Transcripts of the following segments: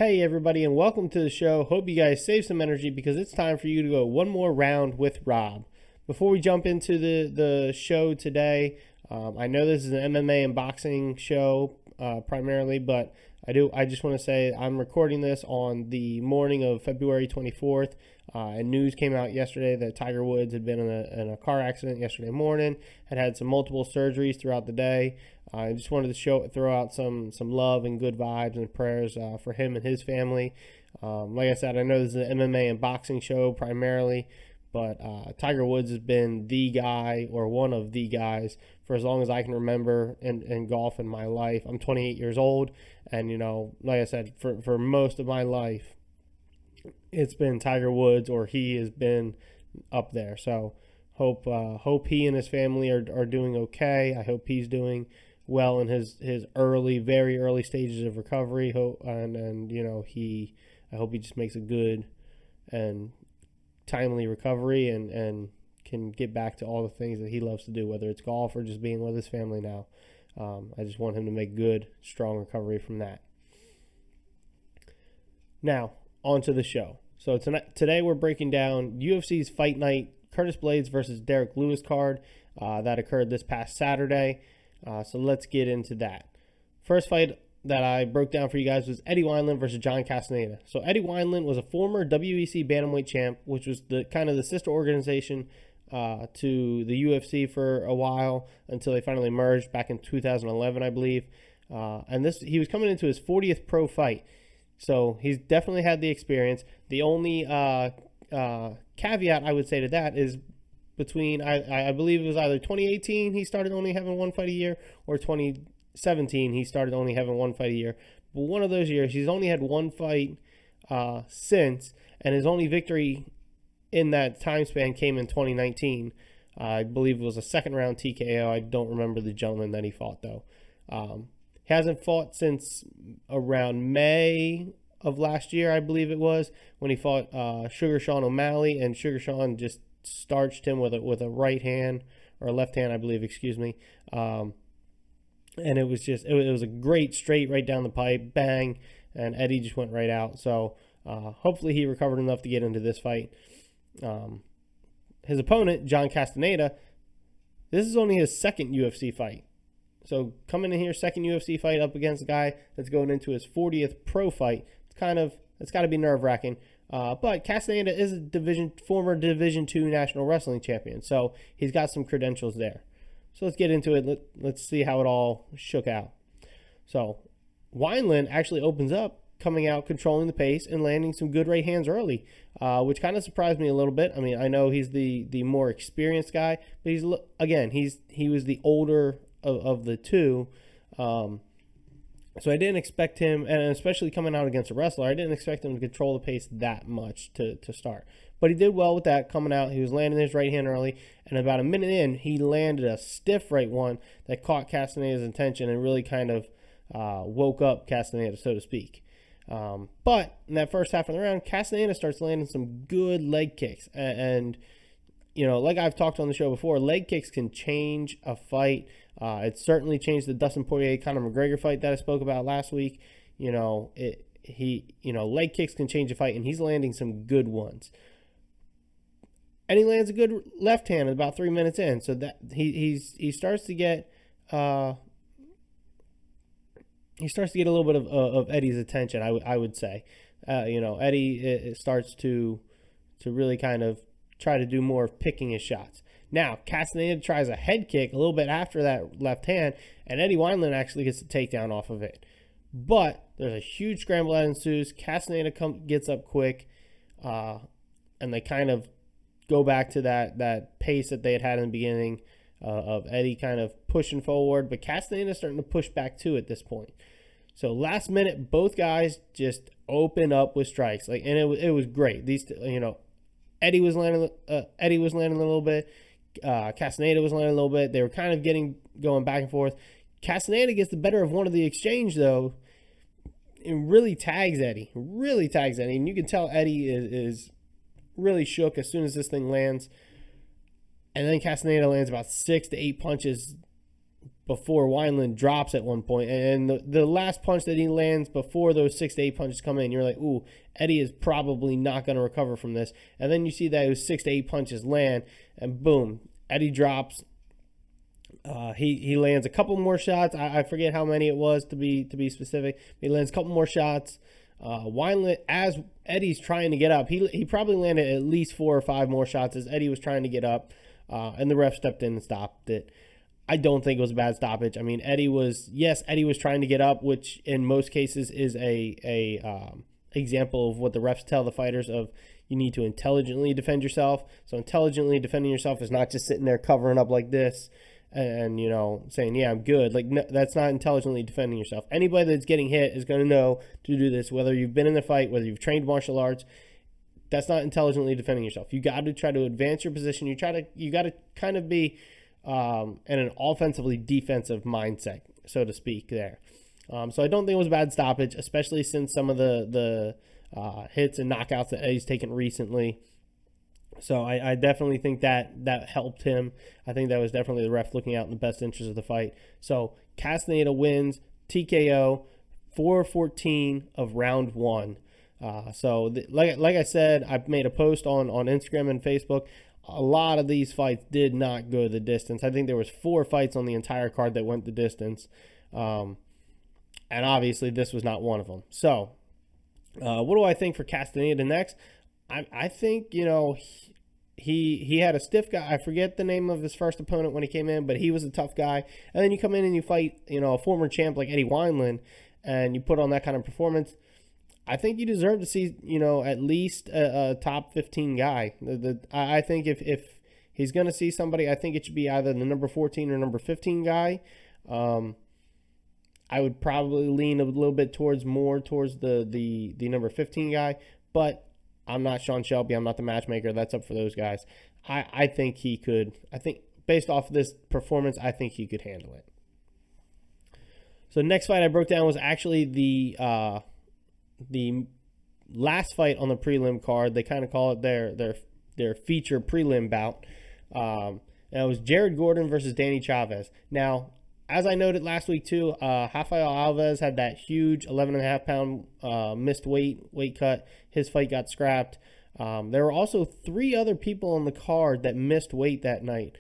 Hey everybody, and welcome to the show. Hope you guys save some energy because it's time for you to go one more round with Rob. Before we jump into the show today, I know this is an MMA and boxing show primarily, but I just want to say I'm recording this on the morning of February 24th, and news came out yesterday that Tiger Woods had been in a car accident yesterday morning, had some multiple surgeries throughout the day. I just wanted to throw out some love and good vibes and prayers for him and his family. Like I said, I know this is an MMA and boxing show primarily, but Tiger Woods has been the guy or one of the guys for as long as I can remember in golf in my life. I'm 28 years old, and like I said, for most of my life, it's been Tiger Woods or he has been up there. So hope he and his family are doing okay. I hope he's doing well in his very early stages of recovery. I hope he just makes a good and timely recovery and can get back to all the things that he loves to do, whether it's golf or just being with his family now. I just want him to make good, strong recovery from that. Now, on to the show. So today we're breaking down UFC's Fight Night Curtis Blaydes versus Derrick Lewis card that occurred this past Saturday. So let's get into that. First fight that I broke down for you guys was Eddie Wineland versus John Castaneda. So Eddie Wineland was a former WEC bantamweight champ, which was the sister organization to the UFC for a while until they finally merged back in 2011, I believe. And he was coming into his 40th pro fight. So he's definitely had the experience. The only caveat I would say to that is between, I believe it was either 2018 he started only having one fight a year, or 2017 he started only having one fight a year. But one of those years, he's only had one fight since, and his only victory in that time span came in 2019. I believe it was a second round TKO. I don't remember the gentleman that he fought, though. He hasn't fought since around May of last year, I believe it was, when he fought Sugar Sean O'Malley, and Sugar Sean just starched him with a right hand, or a left hand, I believe, excuse me. And it was a great straight right down the pipe, bang, and Eddie just went right out. So hopefully he recovered enough to get into this fight. His opponent, John Castaneda, this is only his second UFC fight. So coming in here, second UFC fight up against a guy that's going into his 40th pro fight, it's got to be nerve-wracking. But Castaneda is a former Division II National Wrestling Champion, so he's got some credentials there. So let's get into it. Let's see how it all shook out. So Wineland actually opens up, coming out, controlling the pace, and landing some good right hands early, which kind of surprised me a little bit. I mean, I know he's the more experienced guy, but he was the older of the two. So I didn't expect him, and especially coming out against a wrestler, I didn't expect him to control the pace that much to start. But he did well with that coming out. He was landing his right hand early, and about a minute in, he landed a stiff right one that caught Castaneda's attention and really kind of woke up Castaneda, so to speak. But in that first half of the round, Castaneda starts landing some good leg kicks. And like I've talked on the show before, leg kicks can change a fight. It certainly changed the Dustin Poirier-Conor McGregor fight that I spoke about last week. Leg kicks can change a fight, and he's landing some good ones. And he lands a good left hand about 3 minutes in, so that he starts to get a little bit of Eddie's attention. I would say, Eddie starts to really kind of try to do more of picking his shots. Now, Castaneda tries a head kick a little bit after that left hand, and Eddie Wineland actually gets a takedown off of it. But there's a huge scramble that ensues. Castaneda gets up quick, and they kind of go back to that pace that they had in the beginning of Eddie kind of pushing forward. But Castaneda starting to push back too at this point. So last minute, both guys just open up with strikes, and it was great. Eddie was landing a little bit. Castaneda was landing a little bit. They were kind of going back and forth. Castaneda gets the better of one of the exchange, though, and really tags Eddie. And you can tell Eddie is really shook as soon as this thing lands. And then Castaneda lands about 6 to 8 punches before Wineland drops at one point, and the last punch that he lands before those 6 to 8 punches come in, you're like, ooh, Eddie is probably not going to recover from this. And then you see those 6 to 8 punches land, and boom, Eddie drops. He lands a couple more shots. I forget how many it was to be specific. He lands a couple more shots. Wineland, as Eddie's trying to get up, he probably landed at least 4 or 5 more shots as Eddie was trying to get up, and the ref stepped in and stopped it. I don't think it was a bad stoppage. I mean, Eddie was trying to get up, which in most cases is a example of what the refs tell the fighters of. You need to intelligently defend yourself. So intelligently defending yourself is not just sitting there covering up like this and saying, yeah, I'm good. Like, no, that's not intelligently defending yourself. Anybody that's getting hit is going to know to do this, whether you've been in the fight, whether you've trained martial arts. That's not intelligently defending yourself. You got to try to advance your position. You got to kind of be in an offensively defensive mindset, so to speak, there. So I don't think it was a bad stoppage, especially since some of the hits and knockouts that Eddie's taken recently. So I definitely think that helped him. I think that was definitely the ref looking out in the best interest of the fight. So Castaneda wins TKO 4-14 of round 1. Like I said, I've made a post on Instagram and Facebook. A lot of these fights did not go the distance. I think there was 4 fights on the entire card that went the distance. And obviously this was not one of them. So what do I think for Castaneda next? I think, he had a stiff guy. I forget the name of his first opponent when he came in, but he was a tough guy. And then you come in and you fight, a former champ like Eddie Wineland, and you put on that kind of performance. I think you deserve to see, at least a top 15 guy. I think if he's going to see somebody, I think it should be either the number 14 or number 15 guy. I would probably lean a little bit towards the number 15 guy, but I'm not Sean Shelby. I'm not the matchmaker. That's up for those guys. I think he could. I think based off of this performance, I think he could handle it. So next fight I broke down was actually the last fight on the prelim card. They kind of call it their feature prelim bout. And it was Jared Gordon versus Danny Chavez. Now, as I noted last week too, Rafael Alves had that huge 11.5 pound missed weight cut. His fight got scrapped. There were also 3 other people on the card that missed weight that night.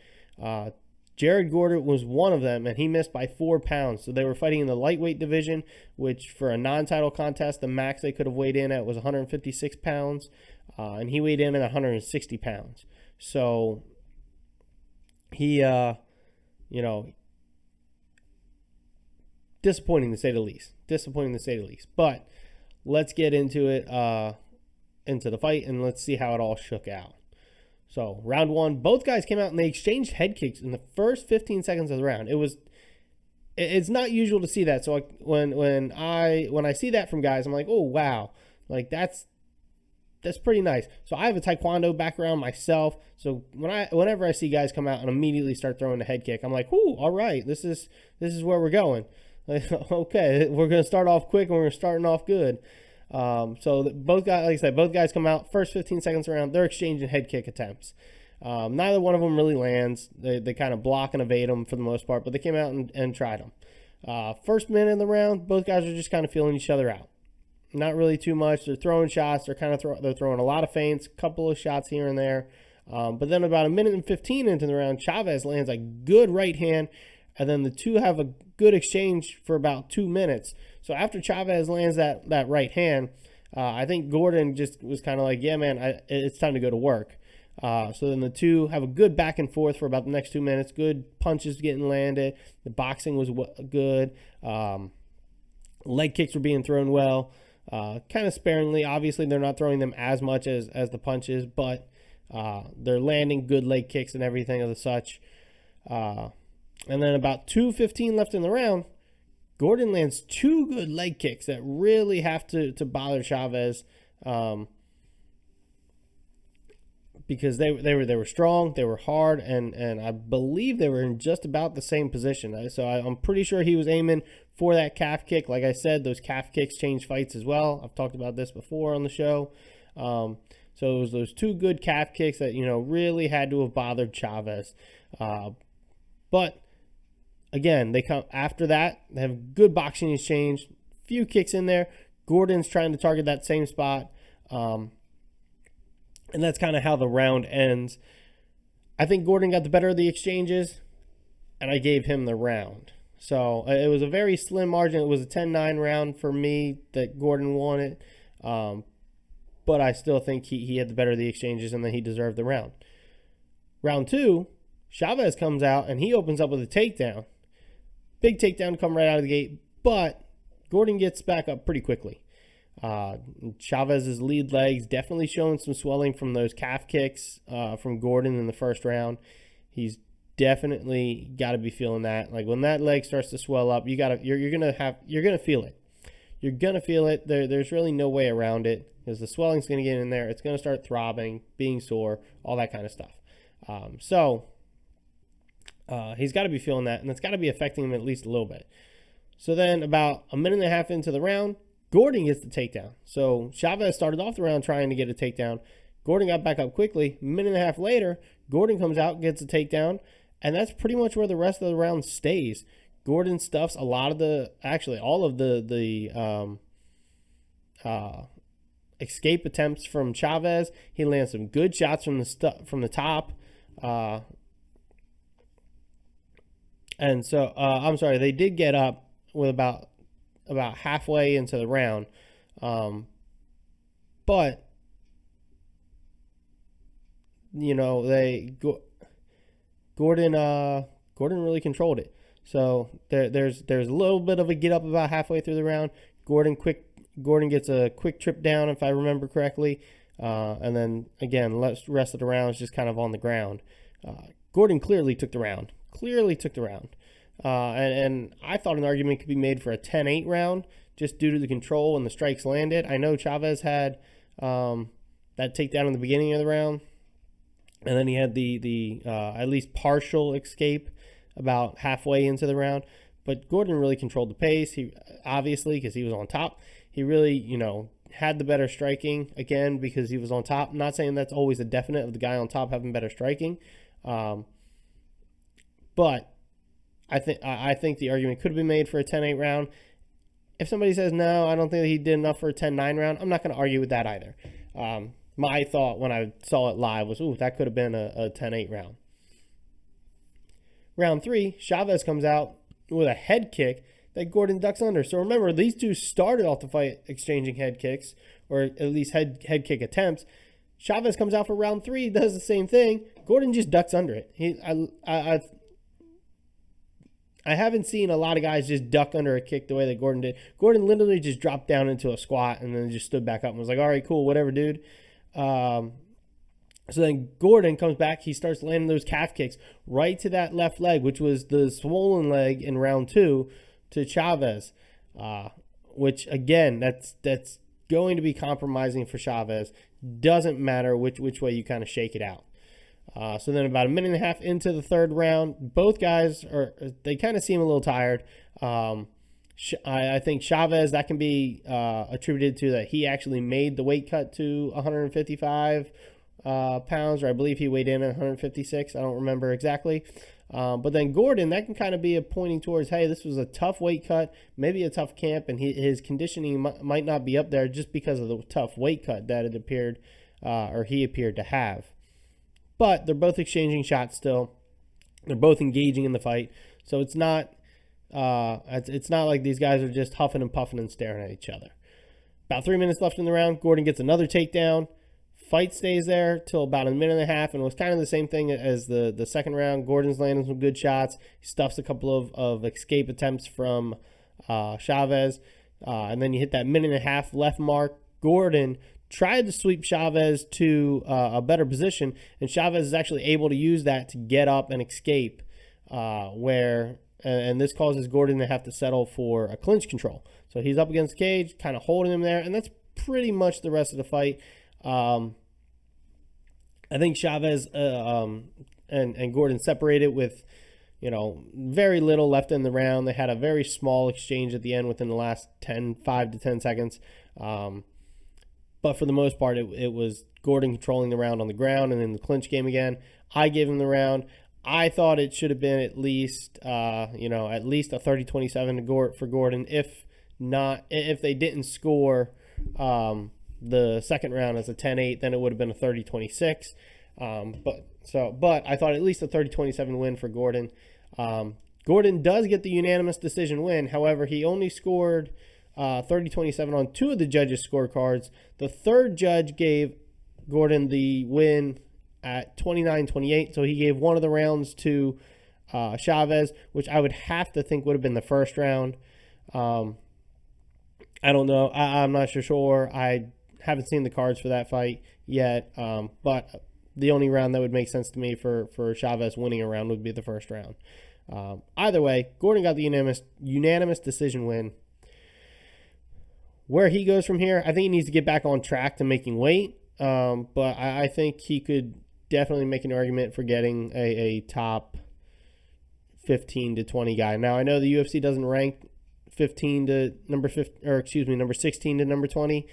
Jared Gordon was one of them, and he missed by 4 pounds. So they were fighting in the lightweight division, which for a non-title contest, the max they could have weighed in at was 156 pounds, and he weighed in at 160 pounds. So he, disappointing to say the least. But let's get into it, into the fight, and let's see how it all shook out. So round 1, both guys came out and they exchanged head kicks in the first 15 seconds of the round. It's not usual to see that. So when I see that from guys, I'm like, oh wow, like that's pretty nice. So I have a Taekwondo background myself. So whenever I see guys come out and immediately start throwing a head kick, I'm like, ooh, all right, this is where we're going. Okay, we're gonna start off quick and we're starting off good. So both guys, like I said, both guys come out first 15 seconds around. They're exchanging head kick attempts. Neither one of them really lands. They kind of block and evade them for the most part, but they came out and tried them. First minute in the round, both guys are just kind of feeling each other out. Not really too much. They're throwing shots. They're throwing a lot of feints, a couple of shots here and there. But then about a minute and 15 into the round, Chavez lands a good right hand, and then the two have a good exchange for about 2 minutes. So after Chavez lands that right hand, I think Gordon just was kind of like, yeah, man, it's time to go to work. So then the two have a good back and forth for about the next 2 minutes. Good punches getting landed. The boxing was good. Leg kicks were being thrown well, kind of sparingly. Obviously, they're not throwing them as much as the punches, but they're landing good leg kicks and everything of the such. And then about 2:15 left in the round, Gordon lands 2 good leg kicks that really have to bother Chavez, because they were strong, they were hard, and I believe they were in just about the same position. So I'm pretty sure he was aiming for that calf kick. Like I said, those calf kicks change fights as well. I've talked about this before on the show. So it was those 2 good calf kicks that really had to have bothered Chavez. But again, they come after that. They have good boxing exchange, few kicks in there. Gordon's trying to target that same spot. And that's kind of how the round ends. I think Gordon got the better of the exchanges, and I gave him the round. So it was a very slim margin. It was a 10-9 round for me that Gordon won it. But I still think he had the better of the exchanges and that he deserved the round. Round 2, Chavez comes out and he opens up with a takedown. Big takedown to come right out of the gate, but Gordon gets back up pretty quickly. Chavez's lead legs definitely showing some swelling from those calf kicks from Gordon in the first round. He's definitely got to be feeling that. Like when that leg starts to swell up, you're gonna feel it. You're gonna feel it. There's really no way around it because the swelling's gonna get in there. It's gonna start throbbing, being sore, all that kind of stuff. He's got to be feeling that, and it's got to be affecting him at least a little bit. So then about a minute and a half into the round, Gordon gets the takedown. So Chavez started off the round trying to get a takedown. Gordon got back up quickly. A minute and a half later, Gordon comes out, gets a takedown, and that's pretty much where the rest of the round stays. Gordon stuffs all of the escape attempts from Chavez. He lands some good shots from the top. And so, I'm sorry, they did get up with about halfway into the round. But, you know, Gordon really controlled it. So there's a little bit of a get up about halfway through the round. Gordon gets a quick trip down, if I remember correctly. And then, again, the rest of the round is just kind of on the ground. Gordon clearly took the round. And I thought an argument could be made for a 10-8 round just due to the control and the strikes landed. I know Chavez had that takedown in the beginning of the round, and then he had the at least partial escape about halfway into the round. But Gordon really controlled the pace. He obviously, because he was on top, he really, had the better striking, again, because he was on top. I'm not saying that's always a definite of the guy on top having better striking. But I think the argument could have been made for a 10-8 round. If somebody says, no, I don't think that he did enough for a 10-9 round, I'm not going to argue with that either. My thought when I saw it live was, that could have been a 10-8 round. Round 3, Chavez comes out with a head kick that Gordon ducks under. So remember, these two started off the fight exchanging head kicks, or at least head kick attempts. Chavez comes out for round 3, does the same thing. Gordon just ducks under it. I haven't seen a lot of guys just duck under a kick the way that Gordon did. Gordon literally just dropped down into a squat and then just stood back up and was like, all right, cool, whatever, dude. So then Gordon comes back. He starts landing those calf kicks right to that left leg, which was the swollen leg in round 2 to Chavez, which, again, that's going to be compromising for Chavez. Doesn't matter which way you kind of shake it out. So then about a minute and a half into the third round, both guys they kind of seem a little tired. I think Chavez, that can be attributed to that he actually made the weight cut to 155 pounds, or I believe he weighed in at 156. I don't remember exactly. But then Gordon, that can kind of be a pointing towards, hey, this was a tough weight cut, maybe a tough camp, and his conditioning might not be up there just because of the tough weight cut that it appeared, or he appeared to have. But they're both exchanging shots still. They're both engaging in the fight. So it's not like these guys are just huffing and puffing and staring at each other. About 3 minutes left in the round. Gordon gets another takedown. Fight stays there till about a minute and a half, and it was kind of the same thing as the second round. Gordon's landing some good shots. He stuffs a couple of escape attempts from Chavez. And then you hit that minute and a half left mark. Gordon tried to sweep Chavez to a better position, and Chavez is actually able to use that to get up and escape, and this causes Gordon to have to settle for a clinch control. So he's up against the cage, kind of holding him there, and that's pretty much the rest of the fight. I think Chavez and Gordon separated with, very little left in the round. They had a very small exchange at the end within the last 5 to 10 seconds. But for the most part, it was Gordon controlling the round on the ground and in the clinch game again. I gave him the round. I thought it should have been at least, at least a 30-27 for Gordon. If they didn't score the second round as a 10-8, then it would have been a 30-26. But I thought at least a 30-27 win for Gordon. Gordon does get the unanimous decision win. However, he only scored 30-27 on 2 of the judges' scorecards. The third judge gave Gordon the win at 29-28, so he gave one of the rounds to Chavez, which I would have to think would have been the first round. I don't know. I'm not sure. I haven't seen the cards for that fight yet, but the only round that would make sense to me for Chavez winning a round would be the first round. Either way, Gordon got the unanimous decision win. Where he goes from here, I think he needs to get back on track to making weight, but I think he could definitely make an argument for getting a top 15 to 20 guy. Now, I know the UFC doesn't rank number 16 to number 20.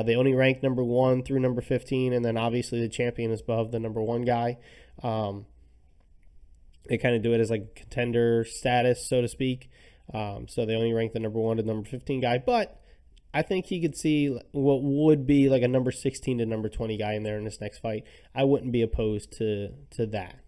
They only rank number 1 through number 15, and then obviously the champion is above the number 1 guy. They kind of do it as like contender status, so to speak. So they only rank the number 1 to number 15 guy, but I think he could see what would be like a number 16 to number 20 guy in there in this next fight. I wouldn't be opposed to that.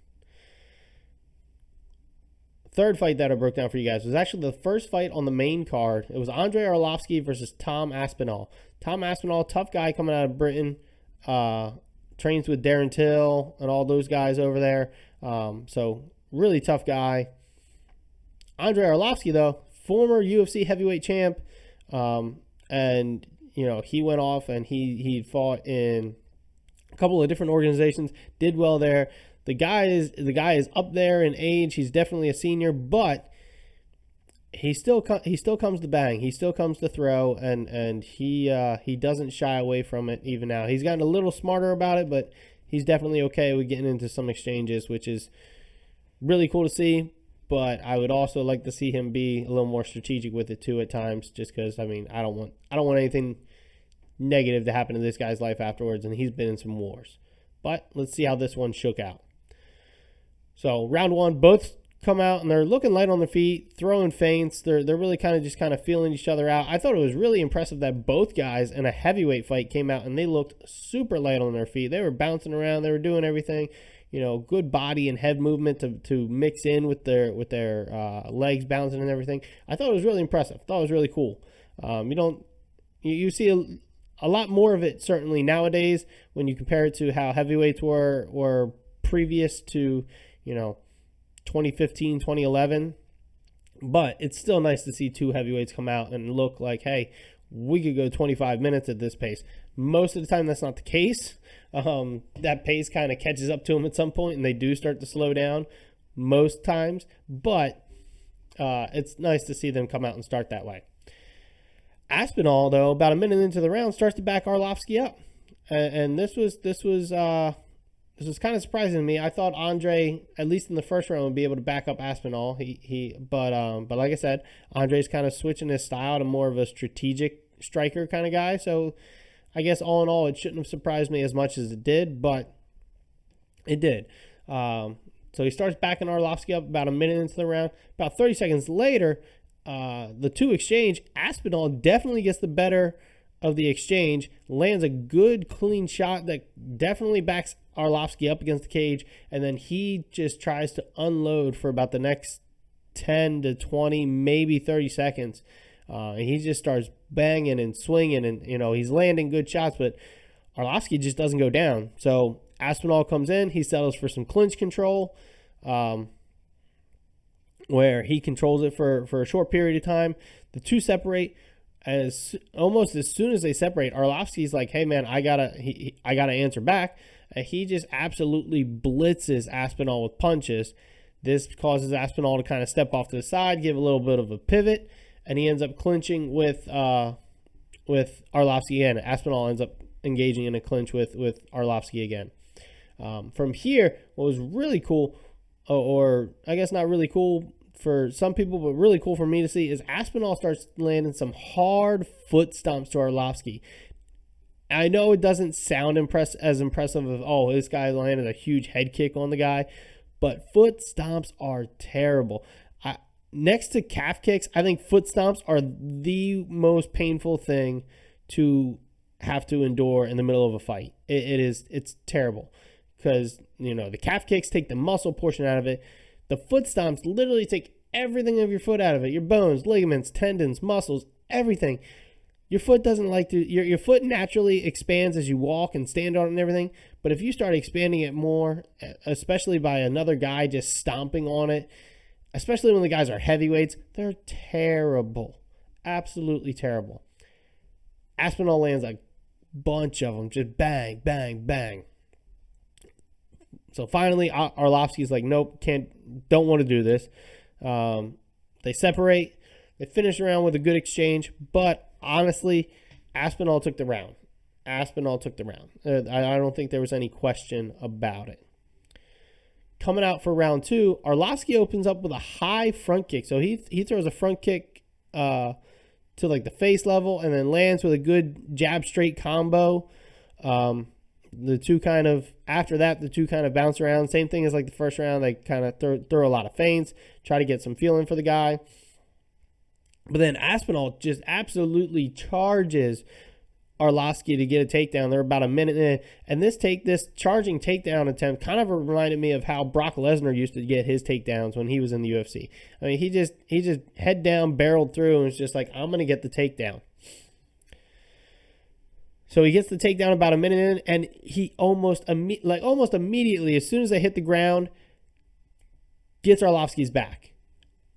Third fight that I broke down for you guys was actually the first fight on the main card. It was Andrei Arlovski versus Tom Aspinall. Tom Aspinall, tough guy coming out of Britain, trains with Darren Till and all those guys over there. So really tough guy. Andrei Arlovski, though, former UFC heavyweight champ, and he went off and he fought in a couple of different organizations, did well there. The guy is up there in age. He's definitely a senior, but he still comes to bang. He still comes to throw, and he doesn't shy away from it even now. He's gotten a little smarter about it, but he's definitely okay with getting into some exchanges, which is really cool to see. But I would also like to see him be a little more strategic with it too at times, just because I don't want anything negative to happen to this guy's life afterwards, and he's been in some wars. But let's see how this one shook out. So round 1, both come out and they're looking light on their feet, throwing feints. They're really kind of feeling each other out. I thought it was really impressive that both guys in a heavyweight fight came out and they looked super light on their feet. They were bouncing around. They were doing everything. Good body and head movement to mix in with their legs bouncing and everything. I thought it was really impressive. I thought it was really cool. You see a lot more of it certainly nowadays when you compare it to how heavyweights were previous to 2015, 2011. But it's still nice to see 2 heavyweights come out and look like, hey, we could go 25 minutes at this pace. Most of the time, that's not the case. That pace kind of catches up to them at some point, and they do start to slow down most times. But it's nice to see them come out and start that way. Aspinall, though, about a minute into the round, starts to back Arlovski up, and this was kind of surprising to me. I thought Andre, at least in the first round, would be able to back up Aspinall. But like I said, Andre's kind of switching his style to more of a strategic striker kind of guy. So I guess all in all, it shouldn't have surprised me as much as it did, but it did. So he starts backing Arlovski up about a minute into the round. About 30 seconds later, the 2 exchange. Aspinall definitely gets the better of the exchange, lands a good clean shot that definitely backs Arlovski up against the cage, and then he just tries to unload for about the next 10 to 20, maybe 30 seconds. And he just starts banging and swinging, and he's landing good shots, but Arlovski just doesn't go down. So Aspinall comes in, he settles for some clinch control, where he controls it for a short period of time. The 2 separate. Almost as soon as they separate, Arlovski's like, hey man, I gotta answer back. And he just absolutely blitzes Aspinall with punches. This causes Aspinall to kind of step off to the side, give a little bit of a pivot, and he ends up clinching with Arlovski again. Aspinall ends up engaging in a clinch with Arlovski again. From here, what was really cool, or I guess not really cool for some people, but really cool for me to see, is Aspinall starts landing some hard foot stomps to Arlovski. I know it doesn't sound as impressive as, oh, this guy landed a huge head kick on the guy, but foot stomps are terrible. Next to calf kicks, I think foot stomps are the most painful thing to have to endure in the middle of a fight. It's terrible because, the calf kicks take the muscle portion out of it. The foot stomps literally take everything of your foot out of it. Your bones, ligaments, tendons, muscles, everything. Your foot doesn't like to, your foot naturally expands as you walk and stand on it and everything. But if you start expanding it more, especially by another guy just stomping on it, especially when the guys are heavyweights, they're terrible. Absolutely terrible. Aspinall lands a bunch of them. Just bang, bang, bang. So finally, Arlovsky's like, nope, don't want to do this. They separate. They finish around with a good exchange. But honestly, Aspinall took the round. I don't think there was any question about it. Coming out for round 2, Arlovsky opens up with a high front kick. So he throws a front kick to like the face level and then lands with a good jab straight combo. The two kind of bounce around. Same thing as like the first round. They kind of throw a lot of feints, try to get some feeling for the guy. But then Aspinall just absolutely charges Arlovsky to get a takedown. They're about a minute in, and this charging takedown attempt kind of reminded me of how Brock Lesnar used to get his takedowns when he was in the UFC. I mean, he just head down, barreled through, and was just like, I'm gonna get the takedown. So he gets the takedown about a minute in, and he almost immediately, as soon as they hit the ground, gets Arlovsky's back.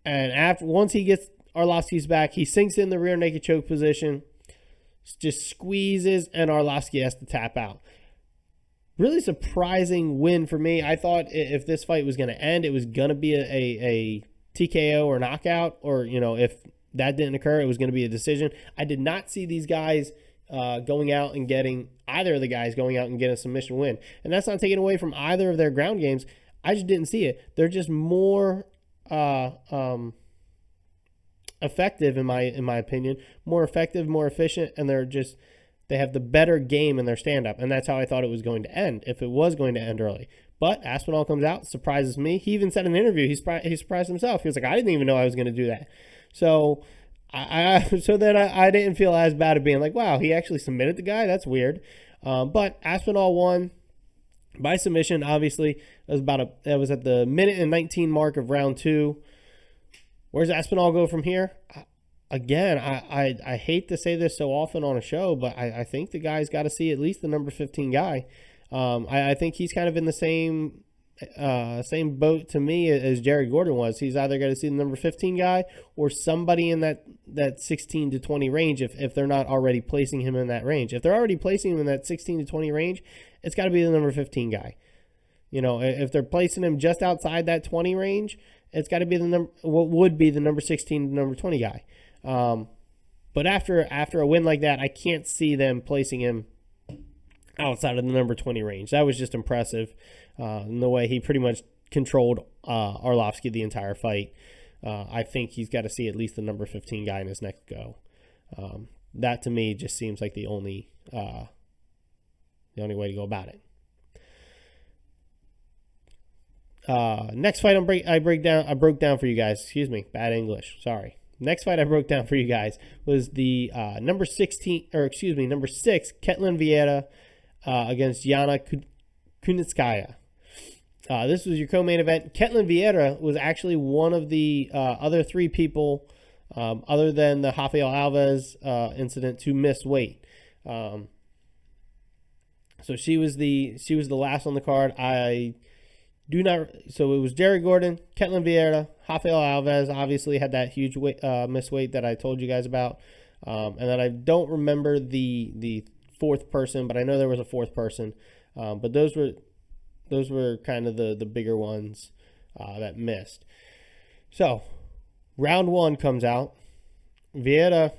And once he gets Arlovsky's back, he sinks in the rear naked choke position, just squeezes, and Arlovsky has to tap out. Really surprising win for me. I thought if this fight was going to end, it was going to be a TKO or knockout, or, if that didn't occur, it was going to be a decision. I did not see these guys going out and getting a submission win. And that's not taken away from either of their ground games. I just didn't see it. They're just more effective in my opinion, more effective, more efficient, and they have the better game in their stand-up, and that's how I thought it was going to end, if it was going to end early. But Aspinall comes out, surprises me. He even said in an interview, he surprised himself. He was like, I didn't even know I was going to do that. So I didn't feel as bad at being like, wow, he actually submitted the guy? That's weird. But Aspinall won by submission, obviously. That was at the minute and 19 mark of round 2. Where's Aspinall go from here? Again, I hate to say this so often on a show, but I think the guy's got to see at least the number 15 guy. I think he's kind of in the same boat to me as Jared Gordon was. He's either got to see the number 15 guy or somebody in that 16 to 20 range if they're not already placing him in that range. If they're already placing him in that 16 to 20 range, it's got to be the number 15 guy. If they're placing him just outside that 20 range, it's got to be what would be the number 16 to number 20 guy. But after a win like that, I can't see them placing him outside of the number 20 range. That was just impressive in the way he pretty much controlled Arlovsky the entire fight. I think he's got to see at least the number 15 guy in his next go. That to me just seems like the only way to go about it. Next fight I broke down for you guys. Excuse me, bad English. Sorry. Next fight I broke down for you guys was the number 6, Ketlin Vieira against Yana Kunitskaya. This was your co-main event. Ketlin Vieira was actually one of the other 3 people, other than the Rafael Alves incident, to miss weight. So she was the last on the card. So it was Jared Gordon, Ketlin Vieira, Rafael Alves obviously had that huge miss weight that I told you guys about. And then I don't remember the 4th person, but I know there was a 4th person. But those were kind of the bigger ones that missed. So round 1 comes out. Vieira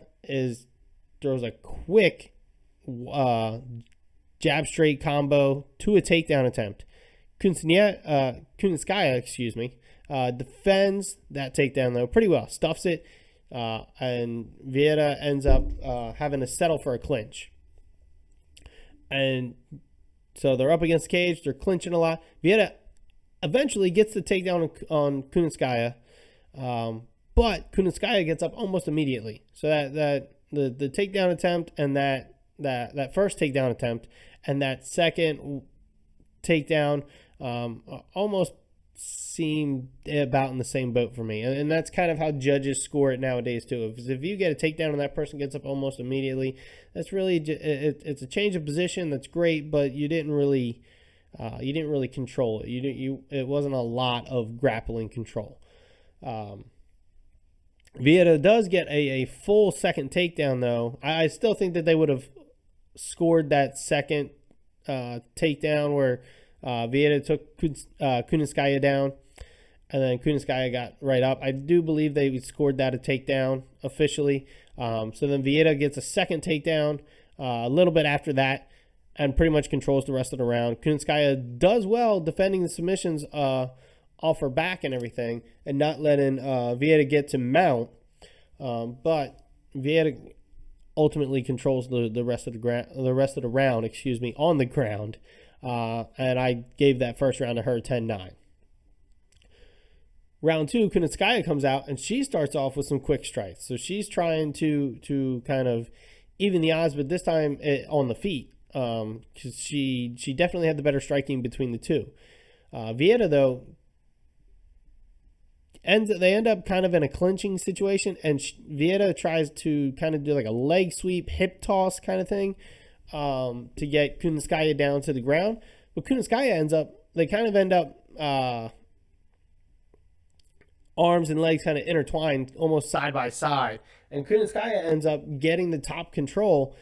throws a quick jab straight combo to a takedown attempt. Kunitskaya, defends that takedown though pretty well, stuffs it, and Vieira ends up having to settle for a clinch. And so they're up against the cage, they're clinching a lot. Vieira eventually gets the takedown on Kunitskaya, but Kunitskaya gets up almost immediately. So that the takedown attempt and that first takedown attempt and that second takedown almost seem about in the same boat for me. And that's kind of how judges score it nowadays too. If you get a takedown and that person gets up almost immediately, that's really it's a change of position. That's great, but you didn't really control it. It wasn't a lot of grappling control. Vieira does get a full second takedown though. I still think that they would have scored that second takedown where Vieira took Kunitskaya down, and then Kunitskaya got right up. I do believe they scored that a takedown officially. So then Vieira gets a second takedown a little bit after that and pretty much controls the rest of the round. Kunitskaya does well defending the submissions off her back and everything and not letting Vieira get to mount. But Vieira ultimately controls the rest of the round, on the ground. And I gave that first round to her 10-9. Round 2, Kunitskaya comes out and she starts off with some quick strikes. So she's trying to kind of even the odds, but this time on the feet. Because she definitely had the better striking between the two. Vieira though, they end up kind of in a clinching situation, and Vieira tries to kind of do like a leg sweep, hip toss kind of thing. To get Kunitskaya down to the ground. But Kunitskaya end up arms and legs kind of intertwined almost side by side. And Kunitskaya ends up getting the top control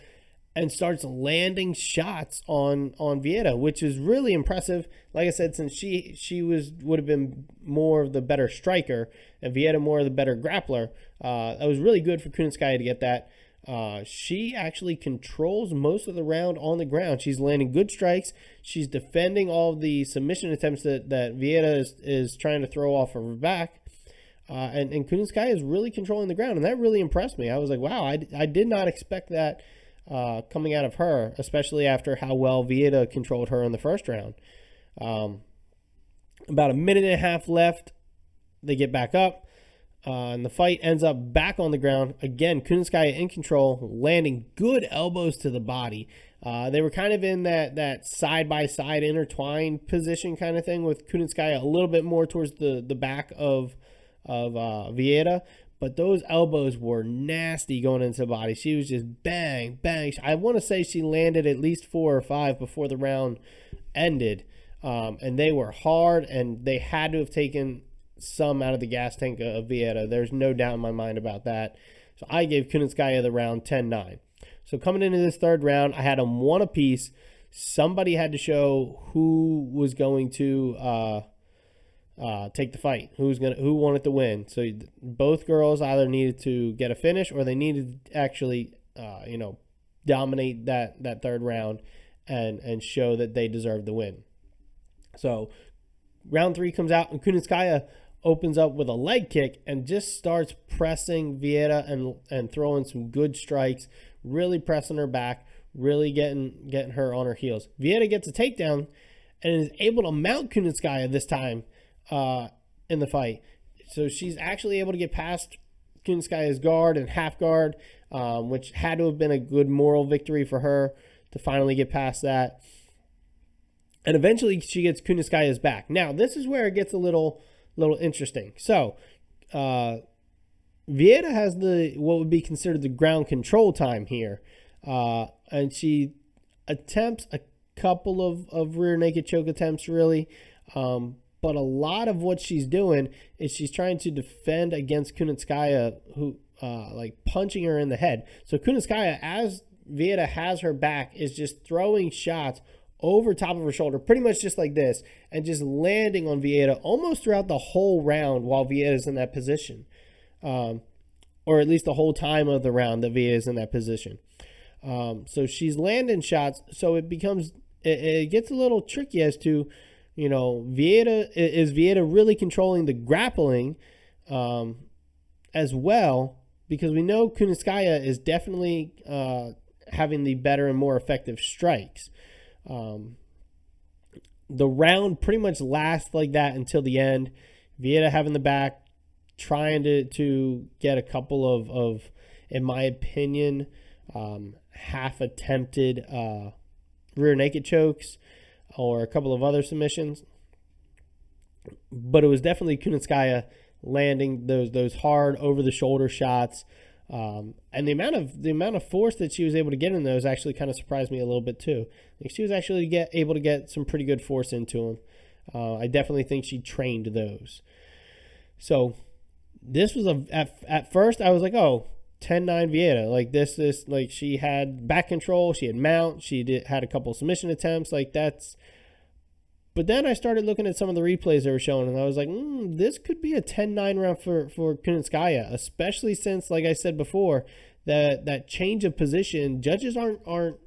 and starts landing shots on Vieira, which is really impressive. Like I said, since she would have been more of the better striker and Vieira more of the better grappler, that was really good for Kunitskaya to get that. She actually controls most of the round on the ground. She's landing good strikes. She's defending all of the submission attempts that Vieira is trying to throw off of her back. And Kunitskaya is really controlling the ground, and that really impressed me. I was like, wow, I did not expect that coming out of her, especially after how well Vieira controlled her in the first round. About a minute and a half left. They get back up. And the fight ends up back on the ground. Again, Kunitskaya in control, landing good elbows to the body. They were kind of in that side-by-side intertwined position kind of thing with Kunitskaya a little bit more towards the back of Vieira. But those elbows were nasty going into the body. She was just bang, bang. I want to say she landed at least 4 or 5 before the round ended. And they were hard, and they had to have taken some out of the gas tank of Vieira. There's no doubt in my mind about that. So I gave Kunitskaya the round 10-9. So coming into this third round, I had them one apiece. Somebody had to show who was going to take the fight, who wanted to win. So both girls either needed to get a finish or they needed to actually dominate that third round and show that they deserved the win. So round 3 comes out and Kunitskaya opens up with a leg kick and just starts pressing Vieira and throwing some good strikes, really pressing her back, really getting her on her heels. Vieira gets a takedown and is able to mount Kunitskaya this time in the fight. So she's actually able to get past Kunitskaya's guard and half guard, which had to have been a good moral victory for her to finally get past that. And eventually she gets Kunitskaya's back. Now, this is where it gets a little interesting. So, Vieira has what would be considered the ground control time here. And she attempts a couple of rear naked choke attempts, really. But a lot of what she's doing is she's trying to defend against Kunitskaya, who punching her in the head. So Kunitskaya, as Vieira has her back, is just throwing shots over top of her shoulder, pretty much just like this, and just landing on Vieira almost throughout the whole round while Vieira's in that position. Or at least the whole time of the round that Vieira's in that position. So she's landing shots, so it gets a little tricky as to, is Vieira really controlling the grappling as well, because we know Kunitskaya is definitely having the better and more effective strikes. the round pretty much lasts like that until the end. Vieira having the back, trying to get a couple of in my opinion, half attempted rear naked chokes or a couple of other submissions. But it was definitely Kunitskaya landing those hard over the shoulder shots. And the amount of force that she was able to get in those actually kind of surprised me a little bit too. Like she was actually able to get some pretty good force into them. I definitely think she trained those. So this was at first I was like, oh, 10-9 Vieira. Like this like she had back control, she had mount, had a couple of submission attempts, like that's. But then I started looking at some of the replays they were showing, and I was like, this could be a 10-9 round for Kunitskaya, especially since, like I said before, that change of position, judges aren't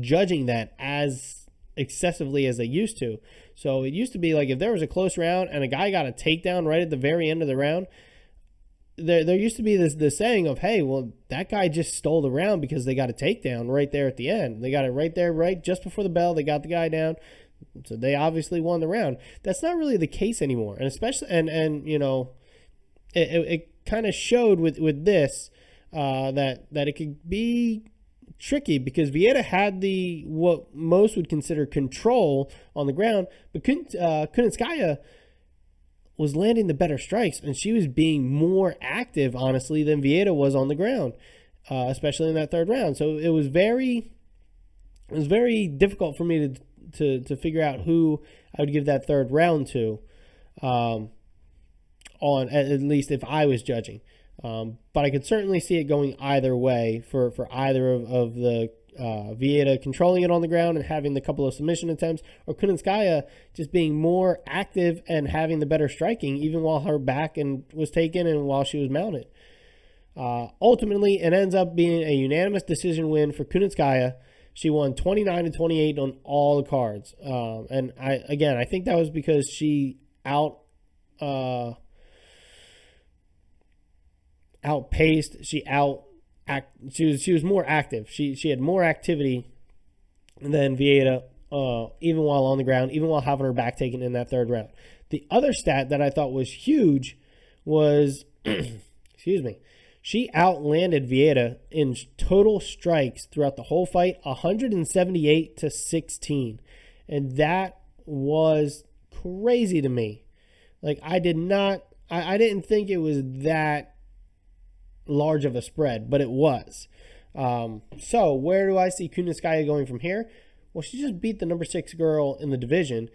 judging that as excessively as they used to. So it used to be like if there was a close round and a guy got a takedown right at the very end of the round, there used to be this saying of, hey, well, that guy just stole the round because they got a takedown right there at the end. They got it right there, right just before the bell. They got the guy down. So they obviously won the round. That's not really the case anymore. And especially, and you know, it kind of showed with this that it could be tricky because Vieira had what most would consider control on the ground, but Kunitskaya was landing the better strikes, and she was being more active, honestly, than Vieira was on the ground, especially in that third round. So it was very difficult for me to figure out who I would give that third round to, on at least if I was judging. But I could certainly see it going either way for either of the Vieira controlling it on the ground and having the couple of submission attempts, or Kunitskaya just being more active and having the better striking even while her back was taken and while she was mounted. Ultimately, it ends up being a unanimous decision win for Kunitskaya. She won 29-28 on all the cards. And I think that was because she outpaced. She was more active. She had more activity than Vieira, even while on the ground, even while having her back taken in that third round. The other stat that I thought was huge was, excuse me, she outlanded Vieira in total strikes throughout the whole fight, 178-16. And that was crazy to me. Like, I didn't think it was that large of a spread, but it was. So where do I see Kunitskaya going from here? Well, she just beat the number 6 girl in the division.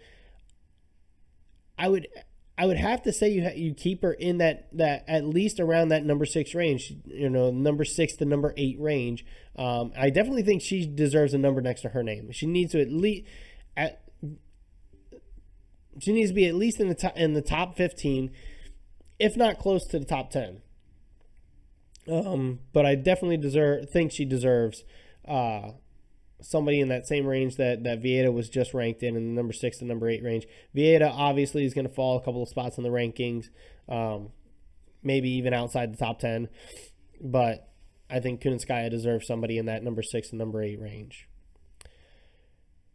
I would have to say you keep her in that at least around that number 6 range, number 6 to number 8 range. I definitely think she deserves a number next to her name. She needs to she needs to be at least in the top 15, if not close to the top 10. But I definitely think she deserves somebody in that same range that Vieira was just ranked in the number 6 to number 8 range. Vieira obviously is going to fall a couple of spots in the rankings, maybe even outside the top 10. But I think Kunitskaya deserves somebody in that number 6 to number 8 range.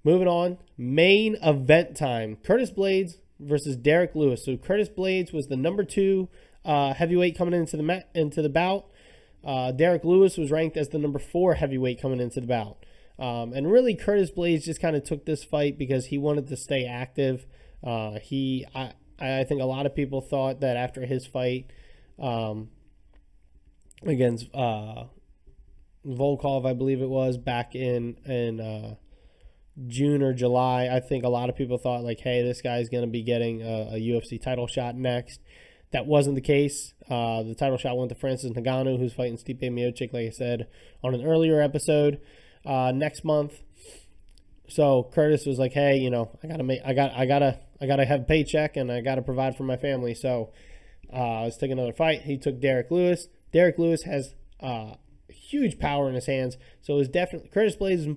Moving on, main event time. Curtis Blaydes versus Derrick Lewis. So Curtis Blaydes was the number 2 heavyweight coming into the bout. Derrick Lewis was ranked as the number 4 heavyweight coming into the bout. And really, Curtis Blaydes just kind of took this fight because he wanted to stay active. I think a lot of people thought that after his fight against Volkov, I believe it was, back in June or July, I think a lot of people thought, like, hey, this guy's going to be getting a UFC title shot next. That wasn't the case. The title shot went to Francis Ngannou, who's fighting Stipe Miocic, like I said on an earlier episode, next month. So Curtis was like, hey, I gotta have a paycheck and I gotta provide for my family. So let's take another fight. He took Derrick Lewis. Derrick Lewis has huge power in his hands. So it's definitely Curtis Blaydes is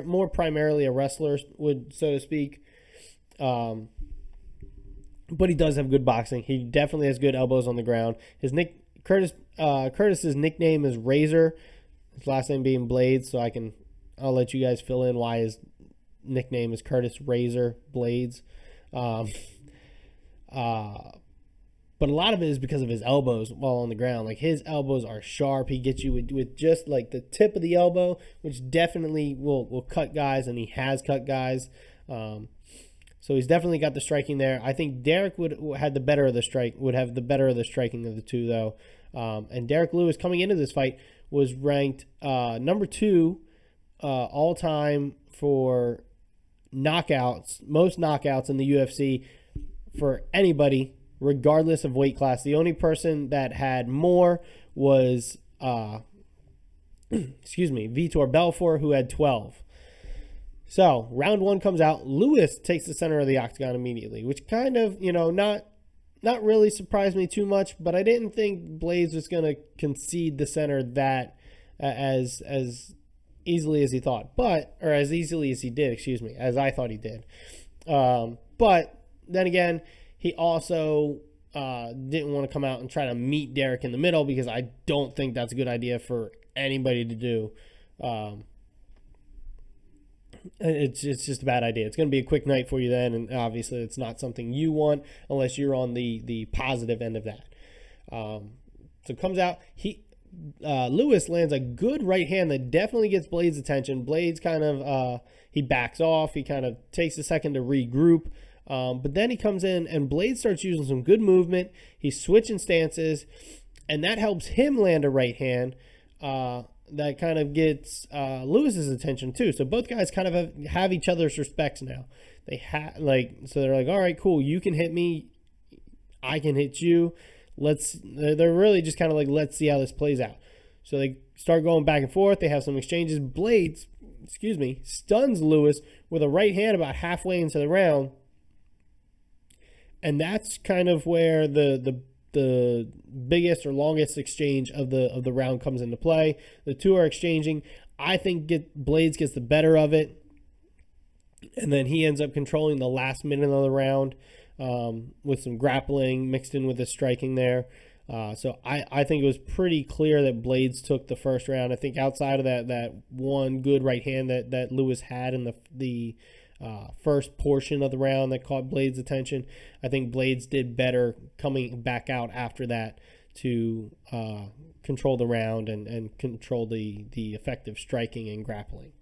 more primarily a wrestler, so to speak. But he does have good boxing. He definitely has good elbows on the ground. Curtis's nickname is Razor. His last name being Blaydes. So I'll let you guys fill in why his nickname is Curtis Razor Blaydes. But a lot of it is because of his elbows while on the ground. Like, his elbows are sharp. He gets you with just like the tip of the elbow, which definitely will cut guys, and he has cut guys. So he's definitely got the striking there. I think Derrick would have the better of the striking of the two, though. And Derrick Lewis, coming into this fight, was ranked number 2 all time for knockouts, most knockouts in the UFC for anybody, regardless of weight class. The only person that had more was Vitor Belfort, who had 12. So round 1 comes out. Lewis takes the center of the octagon immediately, which kind of, not really surprised me too much, but I didn't think Blaydes was going to concede the center that as easily as he thought, or as easily as he did, as I thought he did. But then again, he also didn't want to come out and try to meet Derrick in the middle, because I don't think that's a good idea for anybody to do. It's just a bad idea. It's going to be a quick night for you then, and obviously it's not something you want unless you're on the positive end of that. So it comes out. Lewis lands a good right hand that definitely gets Blaydes' attention. Blaydes kind of he backs off. He kind of takes a second to regroup. But then he comes in, and Blaydes starts using some good movement. He's switching stances, and that helps him land a right hand that kind of gets Lewis's attention too. So both guys kind of have each other's respects now. So they're like, all right, cool. You can hit me, I can hit you. They're really just kind of like, let's see how this plays out. So they start going back and forth. They have some exchanges. Blaydes, stuns Lewis with a right hand about halfway into the round. And that's kind of where the biggest or longest exchange of the round comes into play. The two are exchanging. I think Blaydes gets the better of it, and then he ends up controlling the last minute of the round with some grappling mixed in with the striking there. So I think it was pretty clear that Blaydes took the first round. I think outside of that one good right hand that Lewis had in the first portion of the round that caught Blaydes' attention, I think Blaydes did better coming back out after that to control the round and control the effective striking and grappling.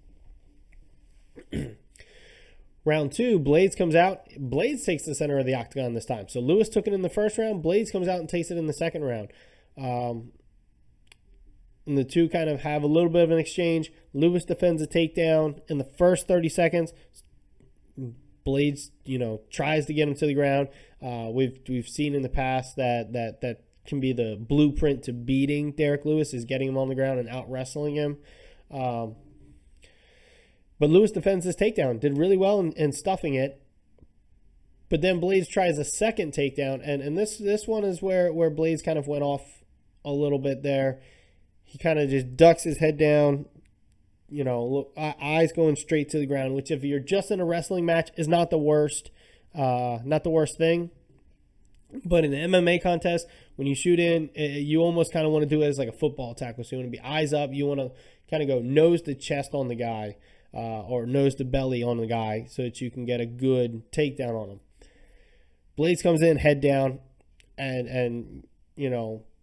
Round 2, Blaydes comes out. Blaydes takes the center of the octagon this time. So Lewis took it in the first round. Blaydes comes out and takes it in the second round. And the two kind of have a little bit of an exchange. Lewis defends a takedown in the first 30 seconds. Blaydes, tries to get him to the ground. We've seen in the past that can be the blueprint to beating Derrick Lewis, is getting him on the ground and out wrestling him. But Lewis defends his takedown, did really well in stuffing it. But then Blaydes tries a second takedown, and this one is where Blaydes kind of went off a little bit there. He kind of just ducks his head down, eyes going straight to the ground, which if you're just in a wrestling match is not the worst thing. But in an MMA contest, when you shoot in, you almost kind of want to do it as like a football tackle. So you want to be eyes up. You want to kind of go nose to chest on the guy, or nose to belly on the guy, so that you can get a good takedown on him. Blaydes comes in head down, and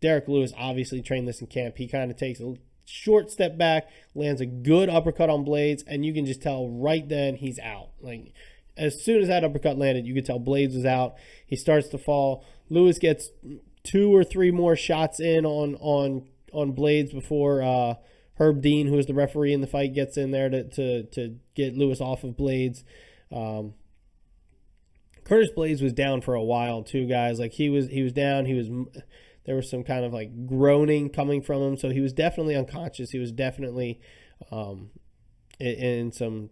Derrick Lewis obviously trained this in camp. He kind of takes a short step back, lands a good uppercut on Blaydes, and you can just tell right then he's out. Like, as soon as that uppercut landed, you could tell Blaydes was out. He starts to fall. Lewis gets 2 or 3 more shots in on Blaydes before Herb Dean, who is the referee in the fight, gets in there to get Lewis off of Blaydes. Curtis Blaydes was down for a while too, guys. Like, he was down. There was some kind of like groaning coming from him, so he was definitely unconscious. He was definitely in some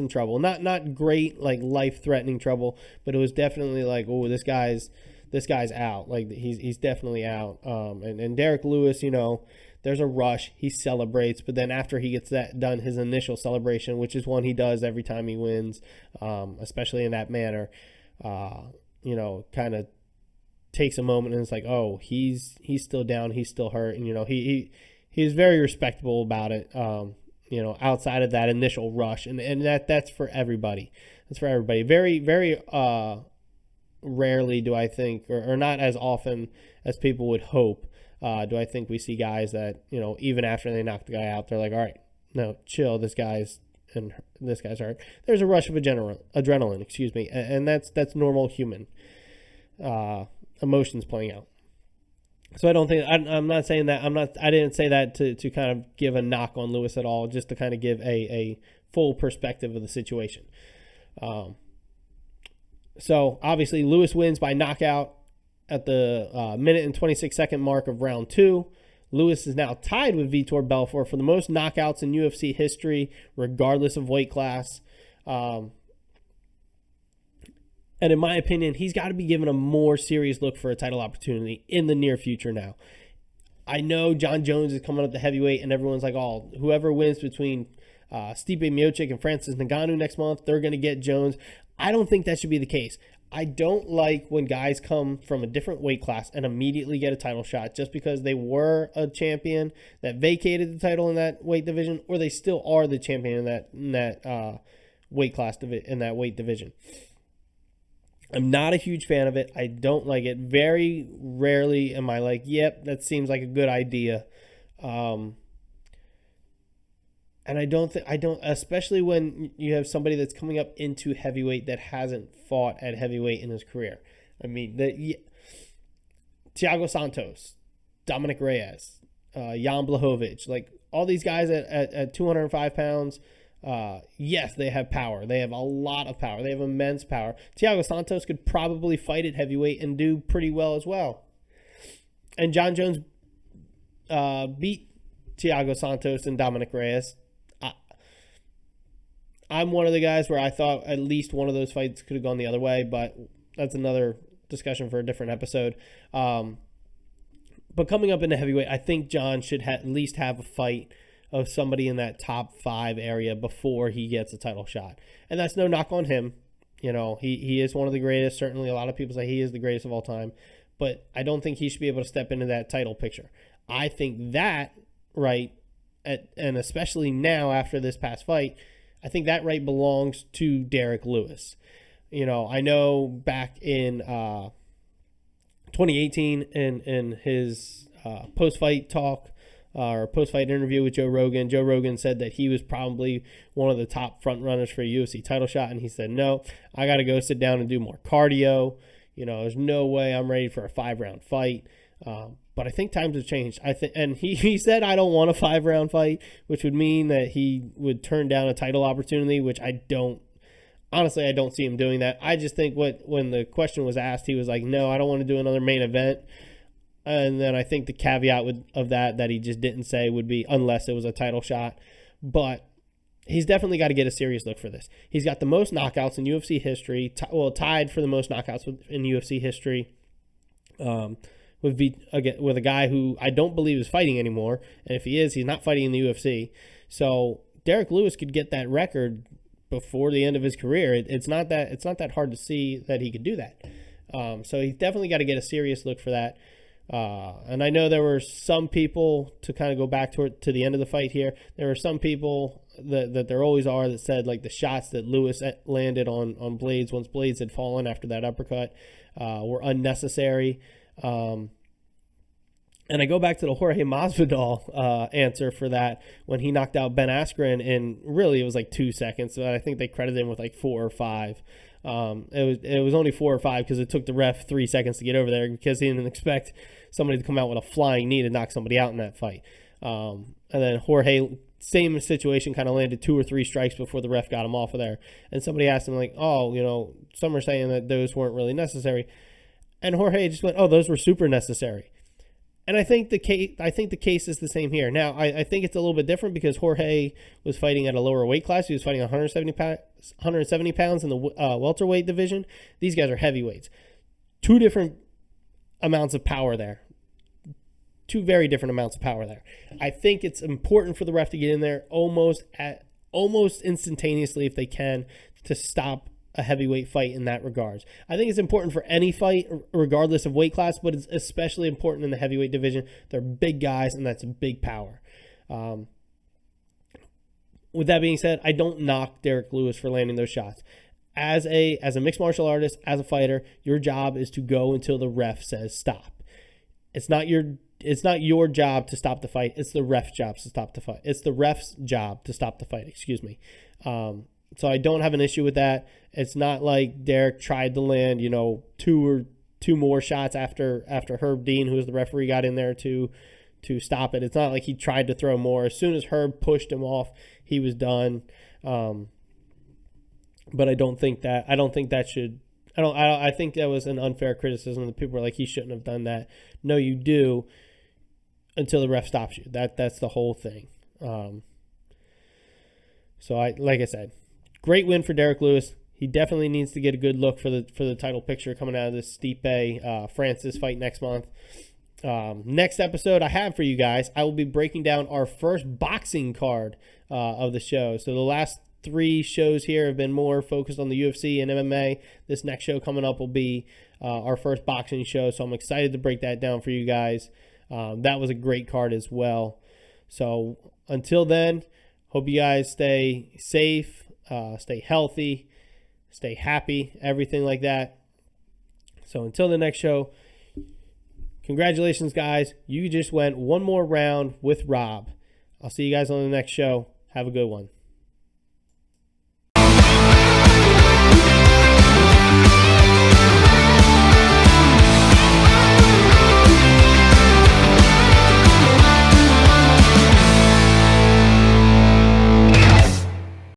trouble. Not great, like life-threatening trouble, but it was definitely like, oh, this guy's out. Like, he's definitely out. And Derrick Lewis, there's a rush. He celebrates, but then after he gets that done, his initial celebration, which is one he does every time he wins, especially in that manner, kind of takes a moment, and it's like, oh, he's still down, he's still hurt, and he's very respectable about it. outside of that initial rush. And that's for everybody. That's for everybody. Very, very rarely do I think, or not as often as people would hope, do I think we see guys that, even after they knock the guy out, they're like, all right, no, chill, this guy's hurt. There's a rush of adrenaline, and that's normal human emotions playing out. So I don't think I'm not saying that I didn't say that to kind of give a knock on Lewis at all, just to kind of give a full perspective of the situation. So obviously Lewis wins by knockout at the minute and 26-second mark of round 2. Lewis is now tied with Vitor Belfort for the most knockouts in UFC history, regardless of weight class. And in my opinion, he's got to be given a more serious look for a title opportunity in the near future now. I know John Jones is coming up to heavyweight, and everyone's like, oh, whoever wins between Stipe Miocic and Francis Ngannou next month, they're going to get Jones. I don't think that should be the case. I don't like when guys come from a different weight class and immediately get a title shot just because they were a champion that vacated the title in that weight division, or they still are the champion in that weight class in that weight division. I'm not a huge fan of it. I don't like it. Very rarely am I like, yep, that seems like a good idea. And I don't, especially when you have somebody that's coming up into heavyweight that hasn't fought at heavyweight in his career. I mean, Thiago Santos, Dominic Reyes, Jan Blachowicz, like all these guys at 205 pounds, yes, they have power. They have a lot of power. They have immense power. Thiago Santos could probably fight at heavyweight and do pretty well as well. And John Jones beat Thiago Santos and Dominic Reyes. I'm one of the guys where I thought at least one of those fights could have gone the other way, but that's another discussion for a different episode. But coming up into heavyweight, I think John should at least have a fight of somebody in that top 5 area before he gets a title shot. And that's no knock on him. He is one of the greatest. Certainly a lot of people say he is the greatest of all time. But I don't think he should be able to step into that title picture. I think that right, and especially now after this past fight, I think that right belongs to Derrick Lewis. I know back in 2018 in his post-fight talk or post-fight interview with Joe Rogan said that he was probably one of the top front runners for a UFC title shot, and he said, no, I got to go sit down and do more cardio. There's no way I'm ready for a 5-round fight. But I think times have changed. And he said, I don't want a 5-round fight, which would mean that he would turn down a title opportunity, which I don't see him doing that. I just think when the question was asked, he was like, no, I don't want to do another main event. And then I think the caveat of that he just didn't say would be unless it was a title shot. But he's definitely got to get a serious look for this. He's got the most knockouts in UFC history, tied for the most knockouts in UFC history. With a guy who I don't believe is fighting anymore, and if he is, he's not fighting in the UFC. So Derrick Lewis could get that record before the end of his career. It's not that hard to see that he could do that. So he's definitely got to get a serious look for that. And I know there were some people, to kind of go back to the end of the fight here, there were some people that there always are that said like the shots that Lewis landed on Blaydes once Blaydes had fallen after that uppercut were unnecessary. And I go back to the Jorge Masvidal answer for that when he knocked out Ben Askren in really it was like 2 seconds. So I think they credited him with like 4 or 5. It was only 4 or 5 because it took the ref 3 seconds to get over there because he didn't expect somebody to come out with a flying knee to knock somebody out in that fight. And then Jorge, same situation, kind of landed 2 or 3 strikes before the ref got him off of there. And somebody asked him like, oh, some are saying that those weren't really necessary. And Jorge just went, oh, those were super necessary. And I think the case is the same here. Now, I think it's a little bit different because Jorge was fighting at a lower weight class. He was fighting 170 pounds in the welterweight division. These guys are heavyweights. 2 different amounts of power there. 2 very different amounts of power there. I think it's important for the ref to get in there almost instantaneously if they can to stop a heavyweight fight in that regards. I think it's important for any fight regardless of weight class, but it's especially important in the heavyweight division. They're big guys and that's big power. with that being said, I don't knock Derrick Lewis for landing those shots. As a mixed martial artist, as a fighter, your job is to go until the ref says stop. It's not your job to stop the fight. It's the ref's job to stop the fight. It's the ref's job to stop the fight. Excuse me. So I don't have an issue with that. It's not like Derrick tried to land, two more shots after Herb Dean, who was the referee, got in there to stop it. It's not like he tried to throw more. As soon as Herb pushed him off, he was done. But I think that was an unfair criticism. The people were like, he shouldn't have done that. No, you do, until the ref stops you. That's the whole thing. So like I said, great win for Derrick Lewis. He definitely needs to get a good look for the title picture coming out of this Stipe Francis fight next month. Next episode I have for you guys, I will be breaking down our first boxing card of the show. So the last 3 shows here have been more focused on the UFC and MMA. This next show coming up will be our first boxing show, so I'm excited to break that down for you guys. That was a great card as well. So until then, hope you guys stay safe, stay healthy, stay happy, everything like that. So until the next show, congratulations, guys. You just went one more round with Rob. I'll see you guys on the next show. Have a good one.